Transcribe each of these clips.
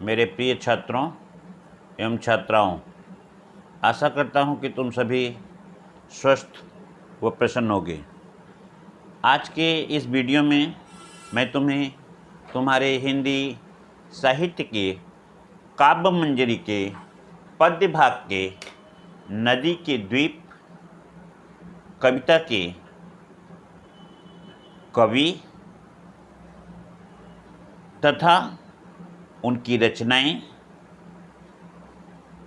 मेरे प्रिय छात्रों एवं छात्राओं, आशा करता हूं कि तुम सभी स्वस्थ व प्रसन्न होगे। आज के इस वीडियो में मैं तुम्हें तुम्हारे हिंदी साहित्य के काव्य मंजरी के पद्य भाग के नदी के द्वीप कविता के कवि तथा उनकी रचनाएं,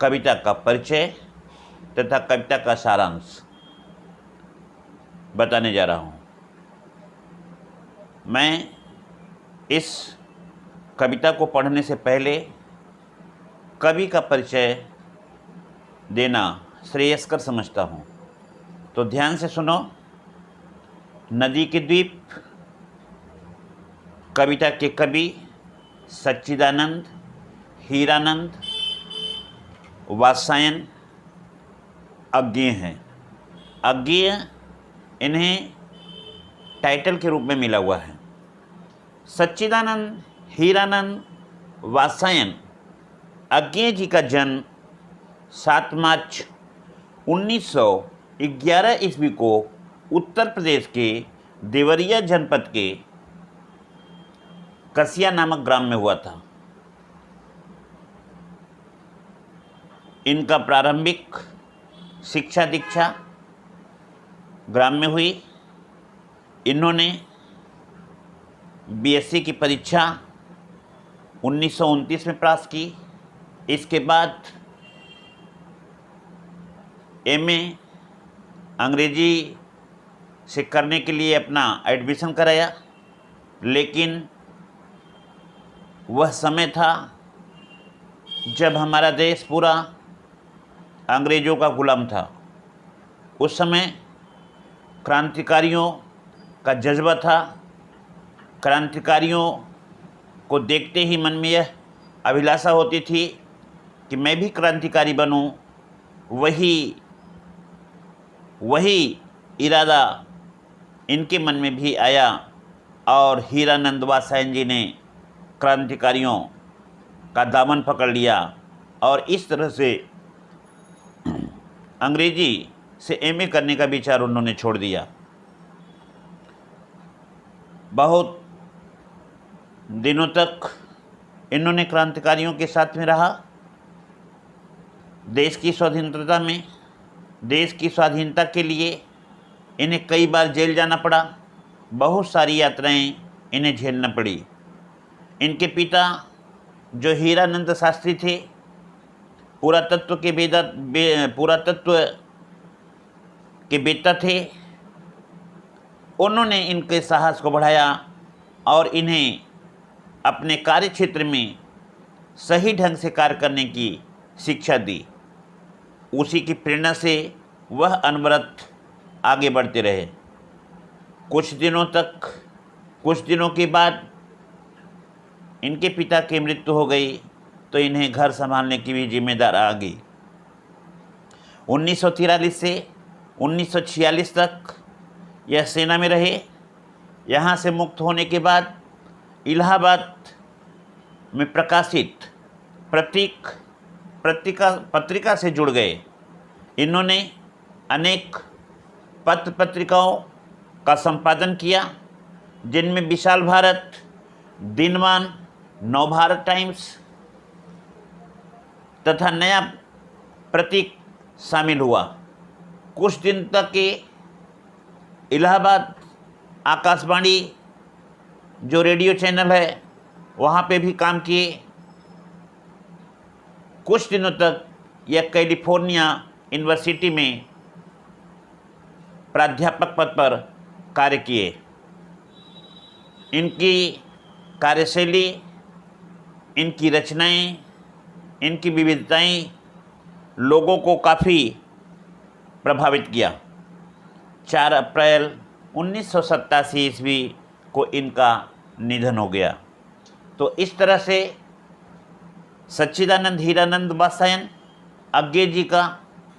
कविता का परिचय तथा कविता का सारांश बताने जा रहा हूं। मैं इस कविता को पढ़ने से पहले कवि का परिचय देना श्रेयस्कर समझता हूं, तो ध्यान से सुनो। नदी के द्वीप कविता के कवि सच्चिदानंद हीरानंद वात्स्यायन अज्ञेय हैं। अज्ञेय इन्हें टाइटल के रूप में मिला हुआ है। सच्चिदानंद हीरानंद वात्स्यायन अज्ञेय जी का जन्म 7 मार्च 1911 ईस्वी को उत्तर प्रदेश के देवरिया जनपद के कसिया नामक ग्राम में हुआ था। इनका प्रारंभिक शिक्षा दीक्षा ग्राम में हुई। इन्होंने बीएससी की परीक्षा 1929 में पास की। इसके बाद एमए अंग्रेजी से करने के लिए अपना एडमिशन कराया, लेकिन वह समय था जब हमारा देश पूरा अंग्रेज़ों का गुलाम था। उस समय क्रांतिकारियों का जज्बा था। क्रांतिकारियों को देखते ही मन में यह अभिलाषा होती थी कि मैं भी क्रांतिकारी बनूं। वही इरादा इनके मन में भी आया और हीरानंद वात्स्यायन जी ने क्रांतिकारियों का दामन पकड़ लिया और इस तरह से अंग्रेजी से एमए करने का विचार उन्होंने छोड़ दिया। बहुत दिनों तक इन्होंने क्रांतिकारियों के साथ में रहा। देश की स्वतंत्रता में, देश की स्वाधीनता के लिए इन्हें कई बार जेल जाना पड़ा। बहुत सारी यात्राएं इन्हें झेलना पड़ी। इनके पिता जो हीरानंद शास्त्री थे, पुरातत्व के वेत्ता थे। उन्होंने इनके साहस को बढ़ाया और इन्हें अपने कार्य क्षेत्र में सही ढंग से कार्य करने की शिक्षा दी। उसी की प्रेरणा से वह अनवरत आगे बढ़ते रहे। कुछ दिनों के बाद इनके पिता की मृत्यु हो गई, तो इन्हें घर संभालने की भी जिम्मेदारी आ गई। 1943 से 1946 तक यह सेना में रहे। यहाँ से मुक्त होने के बाद इलाहाबाद में प्रकाशित पत्रिका से जुड़ गए। इन्होंने अनेक पत्र पत्रिकाओं का संपादन किया, जिनमें विशाल भारत, दिनमान, नवभारत टाइम्स तथा नया प्रतीक शामिल हुआ। कुछ दिन तक के इलाहाबाद आकाशवाणी जो रेडियो चैनल है वहाँ पे भी काम किए। कुछ दिनों तक यह कैलिफोर्निया यूनिवर्सिटी में प्राध्यापक पद पर कार्य किए। इनकी कार्यशैली, इनकी रचनाएं, इनकी विविधताएं लोगों को काफ़ी प्रभावित किया। 4 अप्रैल 1987 ईस्वी को इनका निधन हो गया। तो इस तरह से सच्चिदानंद हीरानंद वात्स्यायन अज्ञेय जी का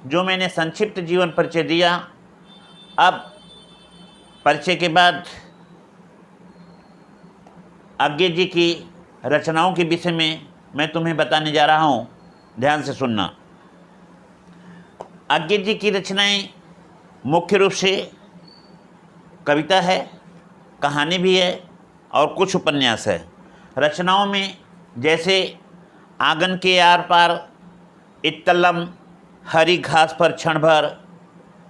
जो मैंने संक्षिप्त जीवन परिचय दिया। अब परिचय के बाद अज्ञेय जी की रचनाओं के विषय में मैं तुम्हें बताने जा रहा हूँ, ध्यान से सुनना। अज्ञे जी की रचनाएं मुख्य रूप से कविता है, कहानी भी है और कुछ उपन्यास है। रचनाओं में जैसे आंगन के आर पार, इत्तलम, हरी घास पर क्षण भर,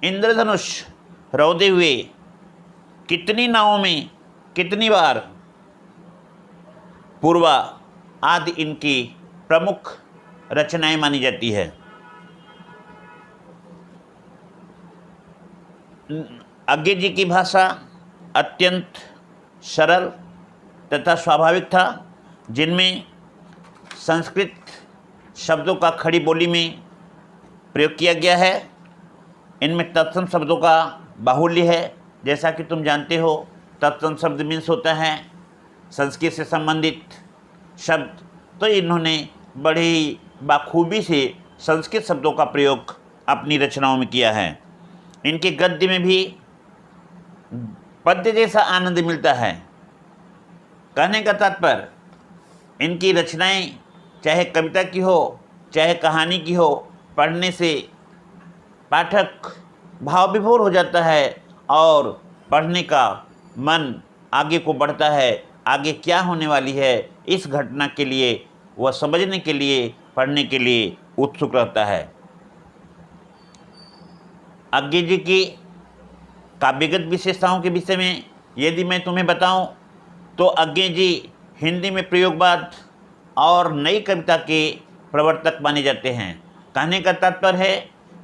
इंद्रधनुष, रौदे हुए, कितनी नावों में कितनी बार, पूर्वा आदि इनकी प्रमुख रचनाएं मानी जाती है। अज्ञे जी की भाषा अत्यंत सरल तथा स्वाभाविक था, जिनमें संस्कृत शब्दों का खड़ी बोली में प्रयोग किया गया है। इनमें तत्सम शब्दों का बाहुल्य है। जैसा कि तुम जानते हो, तत्सम शब्द मीन्स होता है संस्कृत से संबंधित शब्द। तो इन्होंने बड़े ही बाखूबी से संस्कृत शब्दों का प्रयोग अपनी रचनाओं में किया है। इनके गद्य में भी पद्य जैसा आनंद मिलता है। कहने का तात्पर्य, इनकी रचनाएं चाहे कविता की हो चाहे कहानी की हो, पढ़ने से पाठक भाव विभोर हो जाता है और पढ़ने का मन आगे को बढ़ता है। आगे क्या होने वाली है इस घटना के लिए वह समझने के लिए, पढ़ने के लिए उत्सुक रहता है। अज्ञे जी की काव्यगत विशेषताओं के विषय में यदि मैं तुम्हें बताऊं, तो अज्ञे जी हिंदी में प्रयोगवाद और नई कविता के प्रवर्तक माने जाते हैं। कहने का तात्पर्य है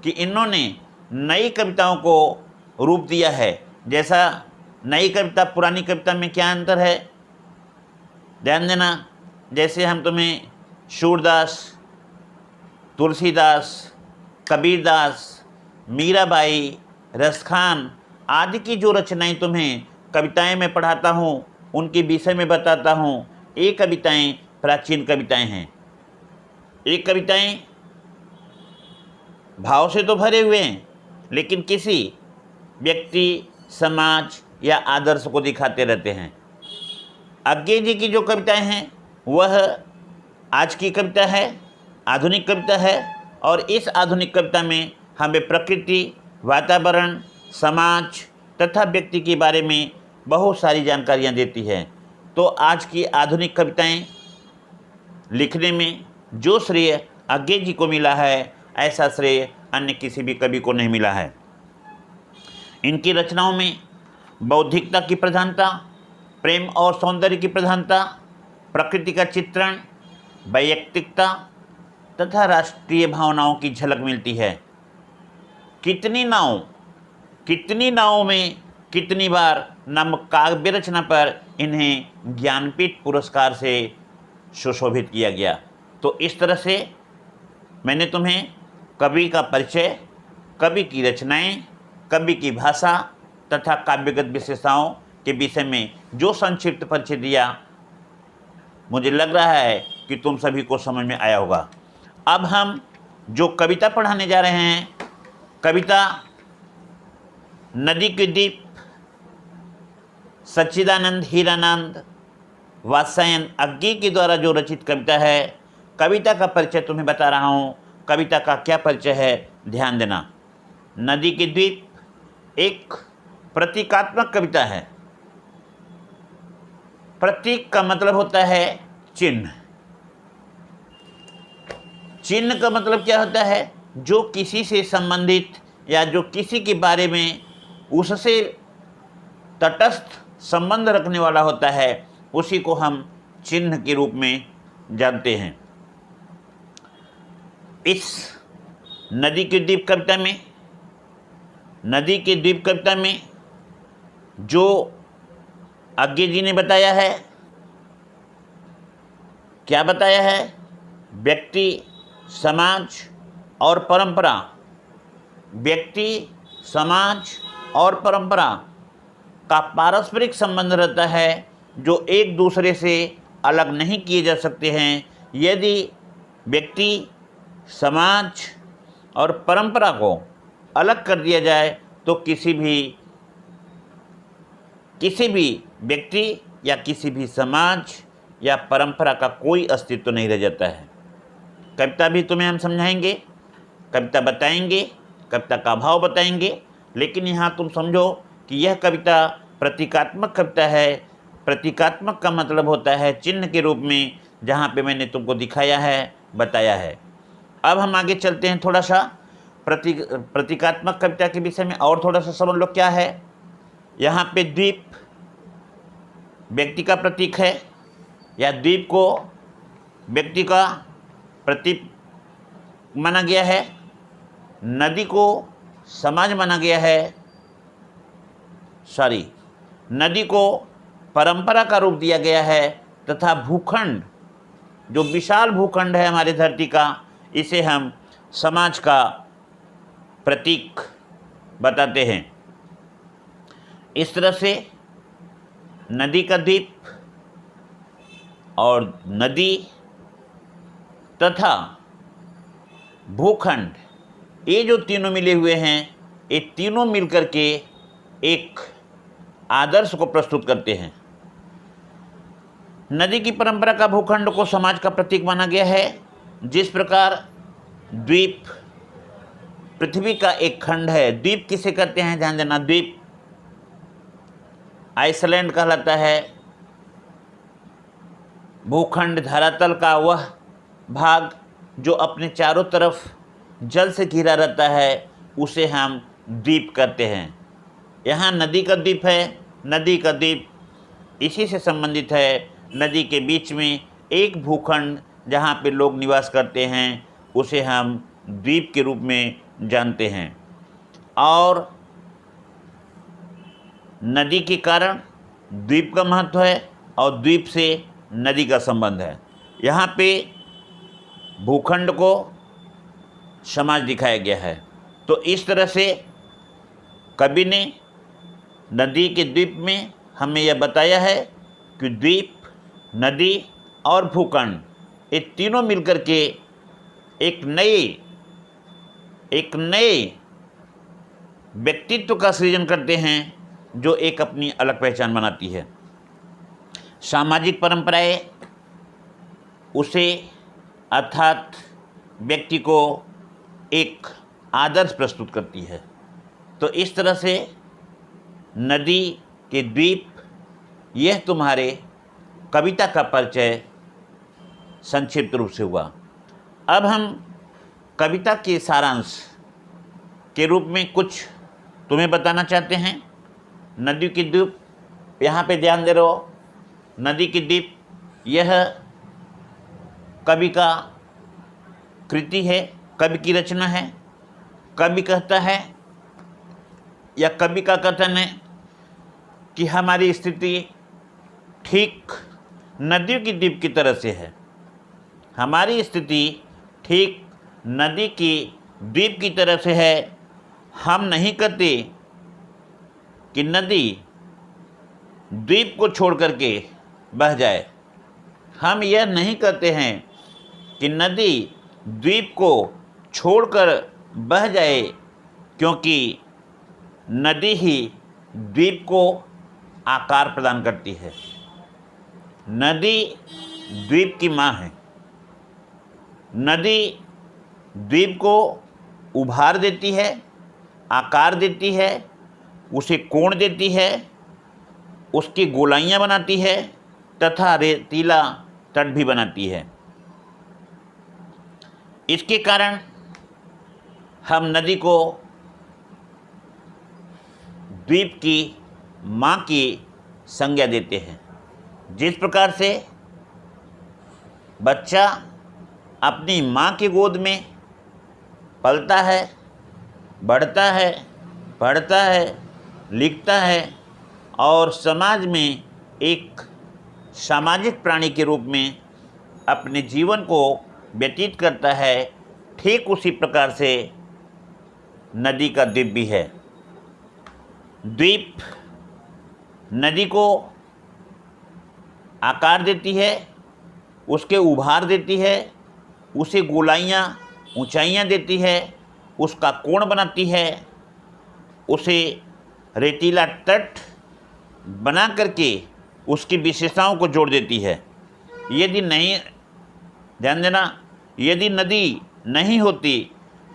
कि इन्होंने नई कविताओं को रूप दिया है। जैसा नई कविता पुरानी कविता में क्या अंतर है, ध्यान देना। जैसे हम तुम्हें सूरदास, तुलसीदास, कबीरदास, मीराबाई, रसखान आदि की जो रचनाएं तुम्हें कविताएं में पढ़ाता हूँ, उनके विषय में बताता हूँ। ये कविताएं प्राचीन कविताएं हैं। ये कविताएं भाव से तो भरे हुए हैं, लेकिन किसी व्यक्ति, समाज या आदर्श को दिखाते रहते हैं। अज्ञे जी की जो कविताएं हैं वह आज की कविता है, आधुनिक कविता है। और इस आधुनिक कविता में हमें प्रकृति, वातावरण, समाज तथा व्यक्ति के बारे में बहुत सारी जानकारियाँ देती है। तो आज की आधुनिक कविताएं लिखने में जो श्रेय अज्ञे जी को मिला है, ऐसा श्रेय अन्य किसी भी कवि को नहीं मिला है। इनकी रचनाओं में बौद्धिकता की प्रधानता, प्रेम और सौंदर्य की प्रधानता, प्रकृति का चित्रण, वैयक्तिकता तथा राष्ट्रीय भावनाओं की झलक मिलती है। कितनी नावों में कितनी बार नामक काव्य रचना पर इन्हें ज्ञानपीठ पुरस्कार से सुशोभित किया गया। तो इस तरह से मैंने तुम्हें कवि का परिचय, कवि की रचनाएं, कवि की भाषा तथा काव्यगत विशेषताओं के विषय में जो संक्षिप्त परिचय दिया, मुझे लग रहा है कि तुम सभी को समझ में आया होगा। अब हम जो कविता पढ़ाने जा रहे हैं, कविता नदी के द्वीप, सच्चिदानंद हीरानंद वात्स्यायन अज्ञे के द्वारा जो रचित कविता है। कविता का परिचय तुम्हें बता रहा हूँ। कविता का क्या परिचय है, ध्यान देना। नदी के द्वीप एक प्रतीकात्मक कविता है। प्रतीक का मतलब होता है चिन्ह। चिन्ह का मतलब क्या होता है, जो किसी से संबंधित या जो किसी के बारे में उससे तटस्थ संबंध रखने वाला होता है, उसी को हम चिन्ह के रूप में जानते हैं। इस नदी के द्वीप कविता में जो अज्ञे जी ने बताया है, क्या बताया है, व्यक्ति, समाज और परंपरा, व्यक्ति, समाज और परंपरा का पारस्परिक संबंध रहता है, जो एक दूसरे से अलग नहीं किए जा सकते हैं। यदि व्यक्ति, समाज और परंपरा को अलग कर दिया जाए तो किसी भी व्यक्ति या किसी भी समाज या परंपरा का कोई अस्तित्व नहीं रह जाता है। कविता भी तुम्हें हम समझाएंगे, कविता बताएंगे, कविता का भाव बताएंगे, लेकिन यहाँ तुम समझो कि यह कविता प्रतीकात्मक कविता है। प्रतीकात्मक का मतलब होता है चिन्ह के रूप में, जहाँ पे मैंने तुमको दिखाया है, बताया है। अब हम आगे चलते हैं, थोड़ा सा प्रतीकात्मक कविता के विषय में और थोड़ा सा समझ लो क्या है। यहाँ पे द्वीप व्यक्ति का प्रतीक है, या द्वीप को व्यक्ति का प्रतीक माना गया है। नदी को समाज माना गया है, नदी को परंपरा का रूप दिया गया है, तथा भूखंड, जो विशाल भूखंड है हमारी धरती का, इसे हम समाज का प्रतीक बताते हैं। इस तरह से नदी का द्वीप और नदी तथा भूखंड, ये जो तीनों मिले हुए हैं, ये तीनों मिलकर के एक आदर्श को प्रस्तुत करते हैं। नदी की परंपरा का भूखंड को समाज का प्रतीक माना गया है। जिस प्रकार द्वीप पृथ्वी का एक खंड है। द्वीप किसे कहते हैं, ध्यान देना, द्वीप आइसलैंड कहलाता है। भूखंड धरातल का वह भाग जो अपने चारों तरफ जल से घिरा रहता है, उसे हम द्वीप कहते हैं। यहाँ नदी का द्वीप है। नदी का द्वीप इसी से संबंधित है। नदी के बीच में एक भूखंड जहाँ पे लोग निवास करते हैं, उसे हम द्वीप के रूप में जानते हैं। और नदी के कारण द्वीप का महत्व है और द्वीप से नदी का संबंध है। यहाँ पे भूखंड को समाज दिखाया गया है। तो इस तरह से कवि ने नदी के द्वीप में हमें यह बताया है कि द्वीप, नदी और भूखंड, ये तीनों मिलकर के एक नए व्यक्तित्व का सृजन करते हैं, जो एक अपनी अलग पहचान बनाती है। सामाजिक परंपराएं उसे अर्थात व्यक्ति को एक आदर्श प्रस्तुत करती है। तो इस तरह से नदी के द्वीप, यह तुम्हारे कविता का परिचय संक्षिप्त रूप से हुआ। अब हम कविता के सारांश के रूप में कुछ तुम्हें बताना चाहते हैं। नदी की द्वीप, यहाँ पे ध्यान दे रहे हो, नदी की द्वीप यह कवि का कृति है, कवि की रचना है। कवि कहता है, या कवि का कथन है कि हमारी स्थिति ठीक नदी की द्वीप की तरह से है। हमारी स्थिति ठीक नदी की द्वीप की तरह से है। हम नहीं कहते कि नदी द्वीप को छोड़ करके बह जाए। हम यह नहीं कहते हैं कि नदी द्वीप को छोड़कर बह जाए, क्योंकि नदी ही द्वीप को आकार प्रदान करती है। नदी द्वीप की माँ है। नदी द्वीप को उभार देती है, आकार देती है, उसे कोण देती है, उसकी गोलाइयाँ बनाती है तथा रेतीला तट भी बनाती है। इसके कारण हम नदी को द्वीप की माँ की संज्ञा देते हैं। जिस प्रकार से बच्चा अपनी माँ की गोद में पलता है, बढ़ता है, पढ़ता है, लिखता है और समाज में एक सामाजिक प्राणी के रूप में अपने जीवन को व्यतीत करता है, ठीक उसी प्रकार से नदी का द्वीप भी है। द्वीप नदी को आकार देती है, उसके उभार देती है, उसे गोलाइयाँ ऊंचाइयाँ देती है, उसका कोण बनाती है, उसे रेतीला तट बना करके उसकी विशेषताओं को जोड़ देती है। यदि नहीं, ध्यान देना, यदि नदी नहीं होती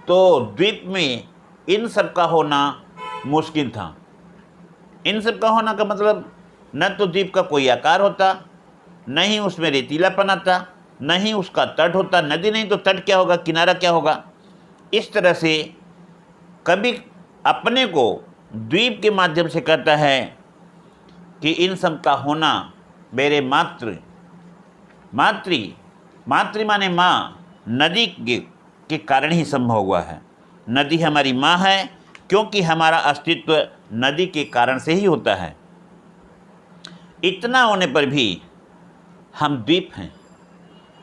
तो द्वीप में इन सब का होना मुश्किल था। इन सब का होना का मतलब न तो द्वीप का कोई आकार होता, न ही उसमें रेतीलापन आता, न ही उसका तट होता। नदी नहीं तो तट क्या होगा, किनारा क्या होगा। इस तरह से कभी अपने को द्वीप के माध्यम से कहता है कि इन सब का होना मेरे मातृ माने माँ, नदी के कारण ही संभव हुआ है। नदी हमारी माँ है क्योंकि हमारा अस्तित्व नदी के कारण से ही होता है। इतना होने पर भी हम द्वीप हैं,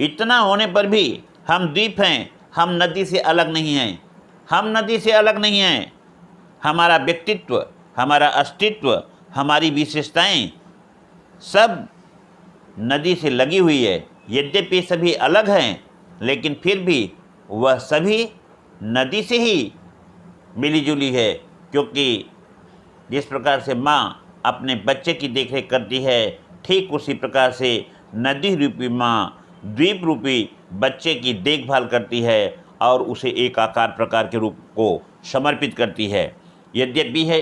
इतना होने पर भी हम द्वीप हैं। हम नदी से अलग नहीं हैं, हम नदी से अलग नहीं हैं। हमारा व्यक्तित्व, हमारा अस्तित्व, हमारी विशेषताएं सब नदी से लगी हुई है। यद्यपि सभी अलग हैं, लेकिन फिर भी वह सभी नदी से ही मिली जुली है। क्योंकि जिस प्रकार से माँ अपने बच्चे की देखरेख करती है, ठीक उसी प्रकार से नदी रूपी माँ द्वीप रूपी बच्चे की देखभाल करती है और उसे एक आकार प्रकार के रूप को समर्पित करती है। यद्यपि है,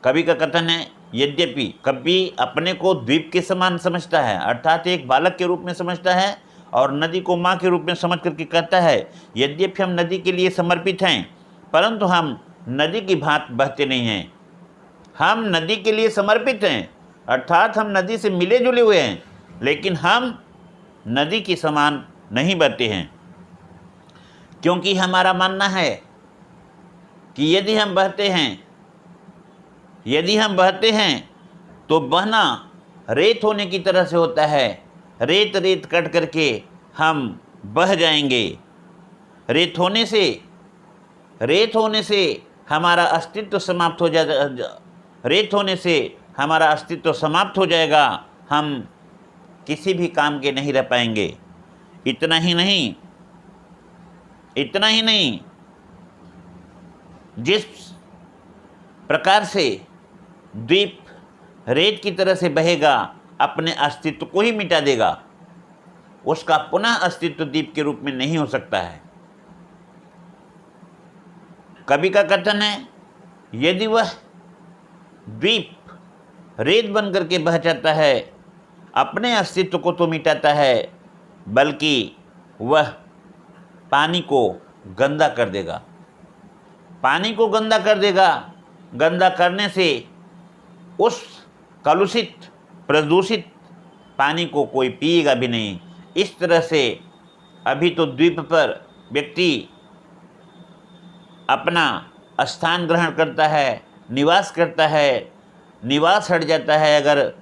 कवि का कथन है, यद्यपि कवि अपने को द्वीप के समान समझता है, अर्थात एक बालक के रूप में समझता है, और नदी को माँ के रूप में समझ करके कहता है, यद्यपि हम नदी के लिए समर्पित हैं, परंतु हम नदी की भांति बहते नहीं हैं। हम नदी के लिए समर्पित हैं, अर्थात हम नदी से मिले जुले हुए हैं, लेकिन हम नदी के समान नहीं बहते हैं। क्योंकि हमारा मानना है कि यदि हम बहते हैं तो बहना रेत होने की तरह से होता है। रेत रेत कट करके हम बह जाएंगे। रेत होने से हमारा अस्तित्व समाप्त हो जाएगा। रेत होने से हमारा अस्तित्व समाप्त हो जाएगा। हम किसी भी काम के नहीं रह पाएंगे। इतना ही नहीं, जिस प्रकार से द्वीप रेत की तरह से बहेगा, अपने अस्तित्व को ही मिटा देगा, उसका पुनः अस्तित्व द्वीप के रूप में नहीं हो सकता है। कवि का कथन है, यदि वह द्वीप रेत बन करके बह जाता है, अपने अस्तित्व को तो मिटाता है, बल्कि वह पानी को गंदा कर देगा। पानी को गंदा कर देगा। गंदा करने से उस कलुषित, प्रदूषित पानी को कोई पिएगा भी नहीं। इस तरह से अभी तो द्वीप पर व्यक्ति अपना स्थान ग्रहण करता है, निवास करता है। निवास हट जाता है अगर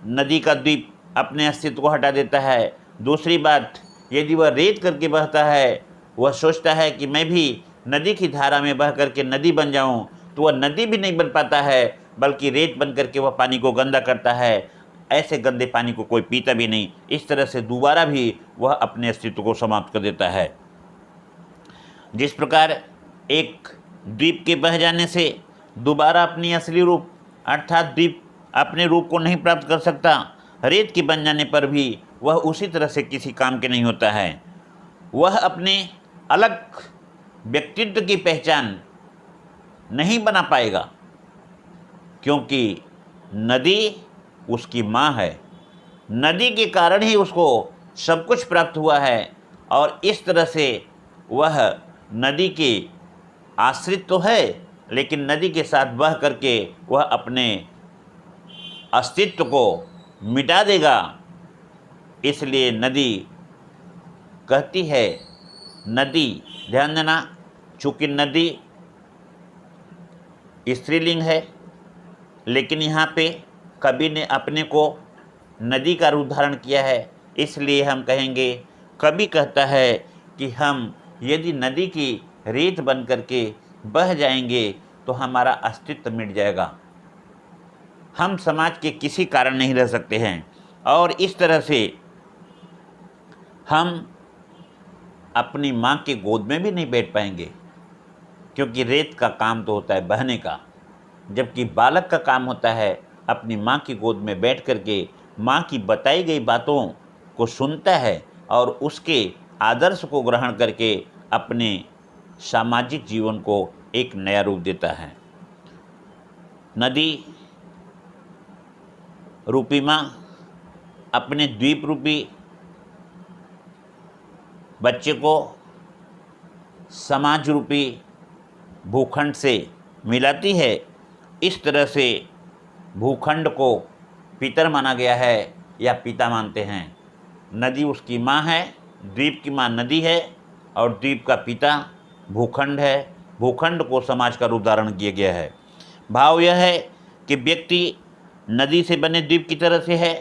नदी का द्वीप अपने अस्तित्व को हटा देता है। दूसरी बात, यदि वह रेत करके बहता है, वह सोचता है कि मैं भी नदी की धारा में बह करके नदी बन जाऊं, तो वह नदी भी नहीं बन पाता है, बल्कि रेत बन करके वह पानी को गंदा करता है। ऐसे गंदे पानी को कोई पीता भी नहीं। इस तरह से दोबारा भी वह अपने अस्तित्व को समाप्त कर देता है। जिस प्रकार एक द्वीप के बह जाने से दोबारा अपनी असली रूप, अर्थात द्वीप अपने रूप को नहीं प्राप्त कर सकता, रेत के बन जाने पर भी वह उसी तरह से किसी काम के नहीं होता है। वह अपने अलग व्यक्तित्व की पहचान नहीं बना पाएगा, क्योंकि नदी उसकी माँ है। नदी के कारण ही उसको सब कुछ प्राप्त हुआ है, और इस तरह से वह नदी के आश्रित तो है, लेकिन नदी के साथ बह करके वह अपने अस्तित्व को मिटा देगा। इसलिए नदी कहती है, नदी, ध्यान देना, चूँकि नदी स्त्रीलिंग है, लेकिन यहाँ पे कवि ने अपने को नदी का रूप धारण किया है, इसलिए हम कहेंगे, कवि कहता है कि हम यदि नदी की रेत बन करके बह जाएंगे तो हमारा अस्तित्व मिट जाएगा। हम समाज के किसी कारण नहीं रह सकते हैं, और इस तरह से हम अपनी माँ के गोद में भी नहीं बैठ पाएंगे, क्योंकि रेत का काम तो होता है बहने का, जबकि बालक का काम होता है अपनी माँ की गोद में बैठ करके माँ की बताई गई बातों को सुनता है और उसके आदर्श को ग्रहण करके अपने सामाजिक जीवन को एक नया रूप देता है। नदी रूपी माँ अपने द्वीप रूपी बच्चे को समाज रूपी भूखंड से मिलाती है। इस तरह से भूखंड को पितर माना गया है या पिता मानते हैं। नदी उसकी माँ है, द्वीप की माँ नदी है और द्वीप का पिता भूखंड है। भूखंड को समाज का रूप धारण किया गया है। भाव यह है कि व्यक्ति नदी से बने द्वीप की तरह से है।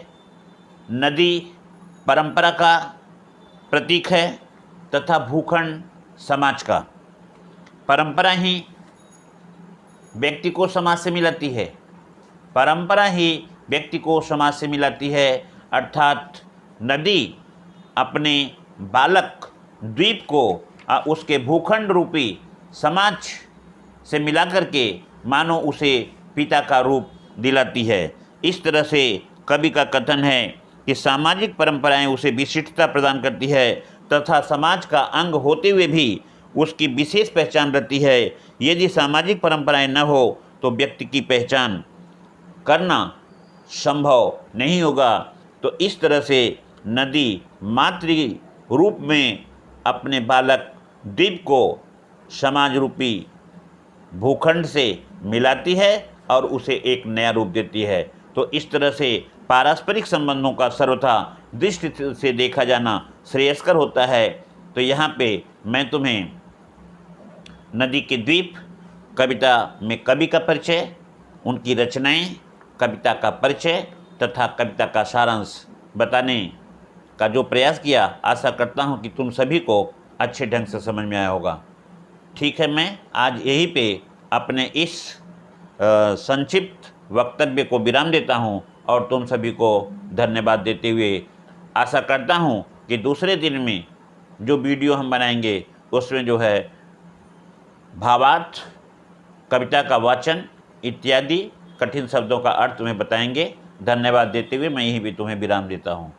नदी परंपरा का प्रतीक है तथा भूखंड समाज का। परंपरा ही व्यक्ति को समाज से मिलाती है। परंपरा ही व्यक्ति को समाज से मिलाती है, अर्थात नदी अपने बालक द्वीप को उसके भूखंड रूपी समाज से मिला करके मानो उसे पिता का रूप दिलाती है। इस तरह से कवि का कथन है कि सामाजिक परंपराएं उसे विशिष्टता प्रदान करती है तथा समाज का अंग होते हुए भी उसकी विशेष पहचान रहती है। यदि सामाजिक परंपराएं न हो तो व्यक्ति की पहचान करना संभव नहीं होगा। तो इस तरह से नदी मातृ रूप में अपने बालक द्वीप को समाज रूपी भूखंड से मिलाती है और उसे एक नया रूप देती है। तो इस तरह से पारस्परिक संबंधों का सर्वथा दृष्टि से देखा जाना श्रेयस्कर होता है। तो यहाँ पे मैं तुम्हें नदी के द्वीप कविता में कवि का परिचय, उनकी रचनाएं, कविता का परिचय तथा कविता का सारांश बताने का जो प्रयास किया, आशा करता हूँ कि तुम सभी को अच्छे ढंग से समझ में आया होगा। ठीक है, मैं आज यहीं पे अपने इस संक्षिप्त वक्तव्य को विराम देता हूँ और तुम सभी को धन्यवाद देते हुए आशा करता हूँ कि दूसरे दिन में जो वीडियो हम बनाएंगे उसमें जो है भावार्थ, कविता का वाचन इत्यादि कठिन शब्दों का अर्थ तुम्हें बताएंगे। धन्यवाद देते हुए मैं यहीं भी तुम्हें विराम देता हूँ।